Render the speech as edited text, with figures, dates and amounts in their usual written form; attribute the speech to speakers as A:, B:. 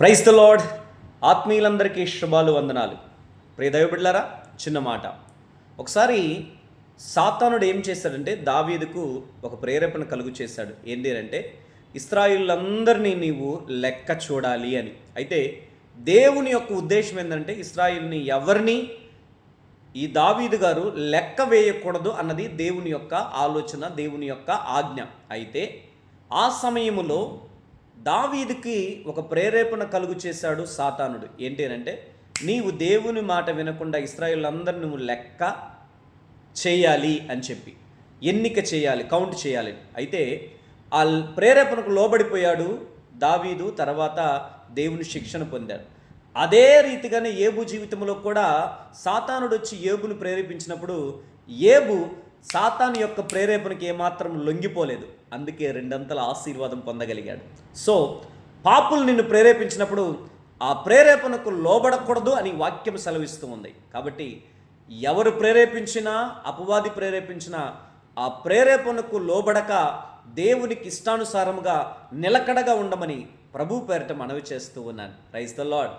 A: Praise the lord. ఆత్మీయులందరికీ శుభాలు, వందనాలు. ప్రియ దైవబిడ్డలారా, చిన్న మాట. ఒకసారి సాతానుడు ఏం చేశాడంటే దావీదుకు ఒక ప్రేరేపణ కలుగు చేశాడు. ఏంటి అంటే ఇశ్రాయేలులందరినీ నీవు లెక్క చూడాలి అని. అయితే దేవుని యొక్క ఉద్దేశం ఏంటంటే ఇశ్రాయేలుని ఎవరిని ఈ దావీదు గారు లెక్క వేయకూడదు అన్నది దేవుని యొక్క ఆలోచన, దేవుని యొక్క ఆజ్ఞ. అయితే ఆ సమయంలో దావీదుకి ఒక ప్రేరేపణ కలుగు చేశాడు సాతానుడు. ఏంటి అంటే నీవు దేవుని మాట వినకుండా ఇశ్రాయేలులందరినీ నువ్వు లెక్క చేయాలి అని చెప్పి, ఎన్నిక చేయాలి, కౌంట్ చేయాలి. అయితే ఆ ప్రేరేపణకు లోబడిపోయాడు దావీదు. తర్వాత దేవుని శిక్షణ పొందాడు. అదే రీతిగానే ఏబు జీవితంలో కూడా సాతానుడు వచ్చి ఏబును ప్రేరేపించినప్పుడు ఏబు సాతాను యొక్క ప్రేరేపణకి ఏమాత్రం లొంగిపోలేదు. అందుకే రెండంతల ఆశీర్వాదం పొందగలిగాడు. సో పాపులు నిన్ను ప్రేరేపించినప్పుడు ఆ ప్రేరేపణకు లోబడకూడదు అని వాక్యం సెలవిస్తూ ఉంది. కాబట్టి ఎవరు ప్రేరేపించినా, అపవాది ప్రేరేపించినా ఆ ప్రేరేపణకు లోబడక దేవునికి ఇష్టానుసారముగా నిలకడగా ఉండమని ప్రభు పేరిట మనవి చేస్తూ ఉన్నాను. Praise the lord.